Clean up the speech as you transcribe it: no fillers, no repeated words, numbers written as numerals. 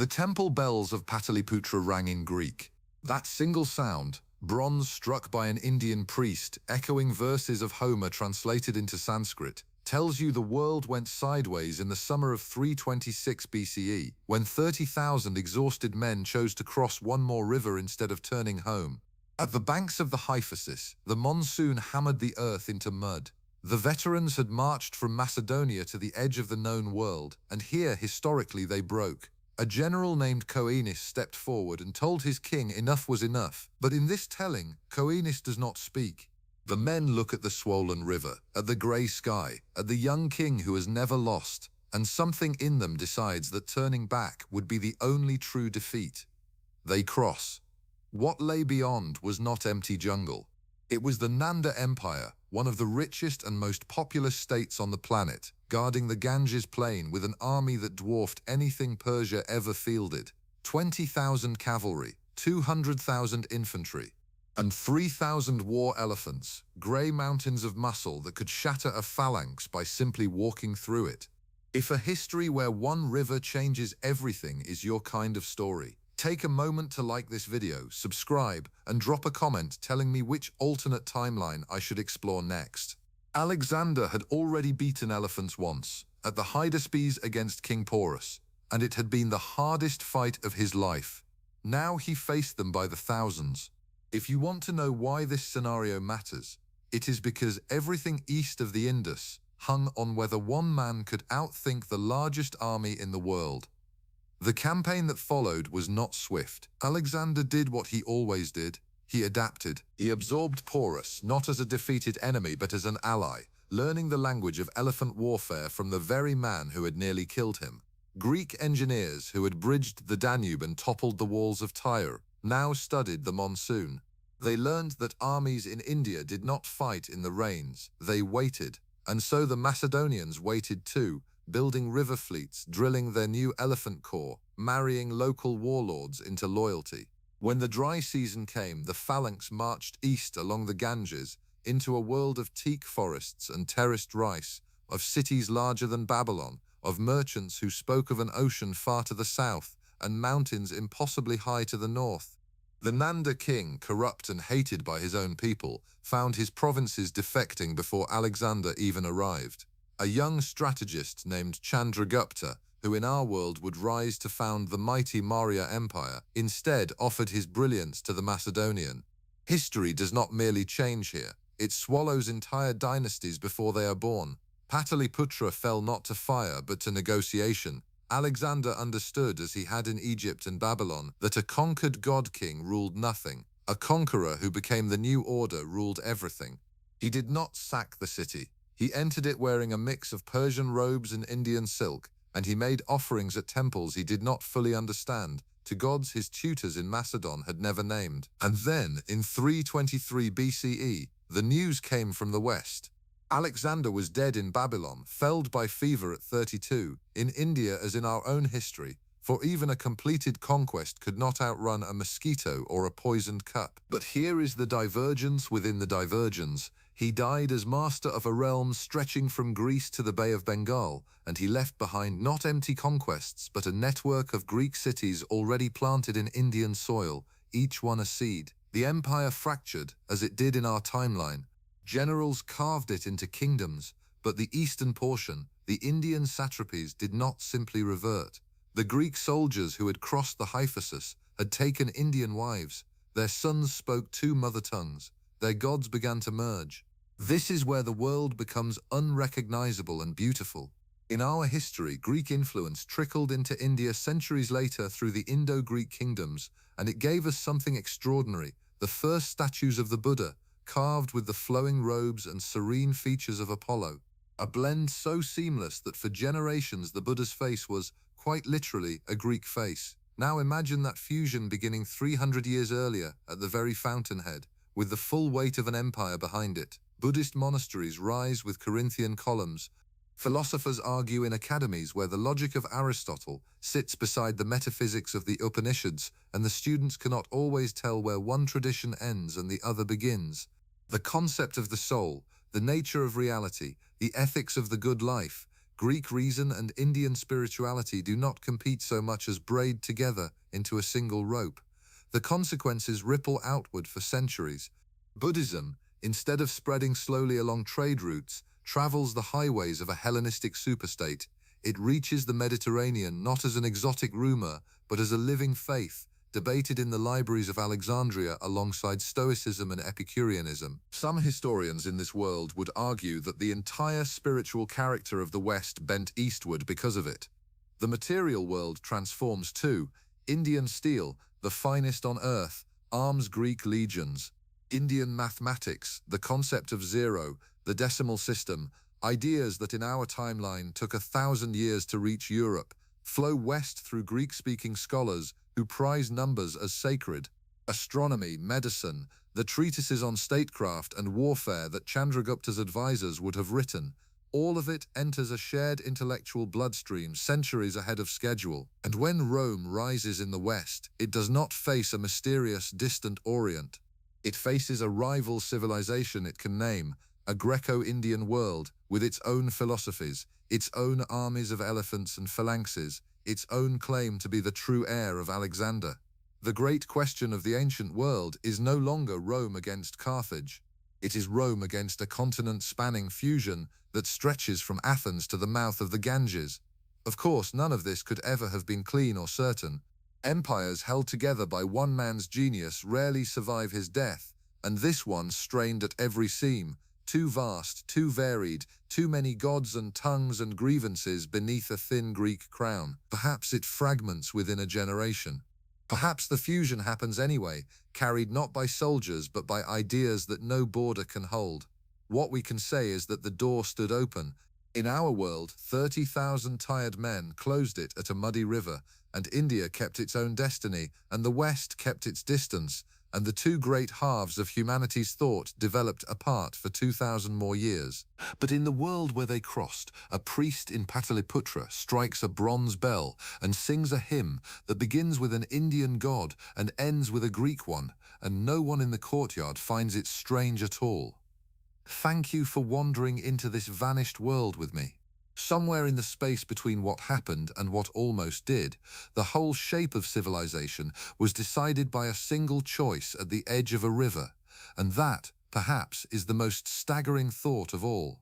The temple bells of Pataliputra rang in Greek. That single sound, bronze struck by an Indian priest, echoing verses of Homer translated into Sanskrit, tells you the world went sideways in the summer of 326 BCE, when 30,000 exhausted men chose to cross one more river instead of turning home. At the banks of the Hyphasis, the monsoon hammered the earth into mud. The veterans had marched from Macedonia to the edge of the known world, and here, historically, they broke. A general named Coenis stepped forward and told his king enough was enough. But in this telling, Coenis does not speak. The men look at the swollen river, at the grey sky, at the young king who has never lost, and something in them decides that turning back would be the only true defeat. They cross. What lay beyond was not empty jungle. It was the Nanda Empire, one of the richest and most populous states on the planet, guarding the Ganges plain with an army that dwarfed anything Persia ever fielded. 20,000 cavalry, 200,000 infantry, and 3,000 war elephants, grey mountains of muscle that could shatter a phalanx by simply walking through it. If a history where one river changes everything is your kind of story, take a moment to like this video, subscribe, and drop a comment telling me which alternate timeline I should explore next. Alexander had already beaten elephants once, at the Hydaspes against King Porus, and it had been the hardest fight of his life. Now he faced them by the thousands. If you want to know why this scenario matters, it is because everything east of the Indus hung on whether one man could outthink the largest army in the world. The campaign that followed was not swift. Alexander did what he always did. He adapted. He absorbed Porus, not as a defeated enemy but as an ally, learning the language of elephant warfare from the very man who had nearly killed him. Greek engineers who had bridged the Danube and toppled the walls of Tyre now studied the monsoon. They learned that armies in India did not fight in the rains, they waited. And so the Macedonians waited too, building river fleets, drilling their new elephant corps, marrying local warlords into loyalty. When the dry season came, the phalanx marched east along the Ganges into a world of teak forests and terraced rice, of cities larger than Babylon, of merchants who spoke of an ocean far to the south and mountains impossibly high to the north. The Nanda king, corrupt and hated by his own people, found his provinces defecting before Alexander even arrived. A young strategist named Chandragupta, who in our world would rise to found the mighty Maurya Empire, instead offered his brilliance to the Macedonian. History does not merely change here, it swallows entire dynasties before they are born. Pataliputra fell not to fire but to negotiation. Alexander understood, as he had in Egypt and Babylon, that a conquered god-king ruled nothing. A conqueror who became the new order ruled everything. He did not sack the city. He entered it wearing a mix of Persian robes and Indian silk, and he made offerings at temples he did not fully understand, to gods his tutors in Macedon had never named. And then, in 323 BCE, the news came from the west. Alexander was dead in Babylon, felled by fever at 32, in India as in our own history, for even a completed conquest could not outrun a mosquito or a poisoned cup. But here is the divergence within the divergence. He died as master of a realm stretching from Greece to the Bay of Bengal, and he left behind not empty conquests, but a network of Greek cities already planted in Indian soil, each one a seed. The empire fractured, as it did in our timeline. Generals carved it into kingdoms, but the eastern portion, the Indian satrapies, did not simply revert. The Greek soldiers who had crossed the Hyphasis had taken Indian wives. Their sons spoke two mother tongues. Their gods began to merge. This is where the world becomes unrecognizable and beautiful. In our history, Greek influence trickled into India centuries later through the Indo-Greek kingdoms, and it gave us something extraordinary: the first statues of the Buddha, carved with the flowing robes and serene features of Apollo. A blend so seamless that for generations the Buddha's face was, quite literally, a Greek face. Now imagine that fusion beginning 300 years earlier at the very fountainhead, with the full weight of an empire behind it. Buddhist monasteries rise with Corinthian columns. Philosophers argue in academies where the logic of Aristotle sits beside the metaphysics of the Upanishads, and the students cannot always tell where one tradition ends and the other begins. The concept of the soul, the nature of reality, the ethics of the good life, Greek reason and Indian spirituality do not compete so much as braid together into a single rope. The consequences ripple outward for centuries. Buddhism, instead of spreading slowly along trade routes, travels the highways of a Hellenistic superstate. It reaches the Mediterranean not as an exotic rumor, but as a living faith, debated in the libraries of Alexandria alongside Stoicism and Epicureanism. Some historians in this world would argue that the entire spiritual character of the West bent eastward because of it. The material world transforms too. Indian steel, the finest on earth, arms Greek legions. Indian mathematics, the concept of zero, the decimal system, ideas that in our timeline took 1,000 years to reach Europe, flow west through Greek-speaking scholars who prize numbers as sacred. Astronomy, medicine, the treatises on statecraft and warfare that Chandragupta's advisors would have written, all of it enters a shared intellectual bloodstream centuries ahead of schedule. And when Rome rises in the West, it does not face a mysterious, distant Orient. It faces a rival civilization it can name, a Greco-Indian world with its own philosophies, its own armies of elephants and phalanxes, its own claim to be the true heir of Alexander. The great question of the ancient world is no longer Rome against Carthage. It is Rome against a continent-spanning fusion that stretches from Athens to the mouth of the Ganges. Of course, none of this could ever have been clean or certain. Empires held together by one man's genius rarely survive his death, and this one strained at every seam, too vast, too varied, too many gods and tongues and grievances beneath a thin Greek crown. Perhaps it fragments within a generation. Perhaps the fusion happens anyway, carried not by soldiers but by ideas that no border can hold. What we can say is that the door stood open. In our world, 30,000 tired men closed it at a muddy river, and India kept its own destiny, and the West kept its distance, and the two great halves of humanity's thought developed apart for 2,000 more years. But in the world where they crossed, a priest in Pataliputra strikes a bronze bell and sings a hymn that begins with an Indian god and ends with a Greek one, and no one in the courtyard finds it strange at all. Thank you for wandering into this vanished world with me. Somewhere in the space between what happened and what almost did, the whole shape of civilization was decided by a single choice at the edge of a river, and that, perhaps, is the most staggering thought of all.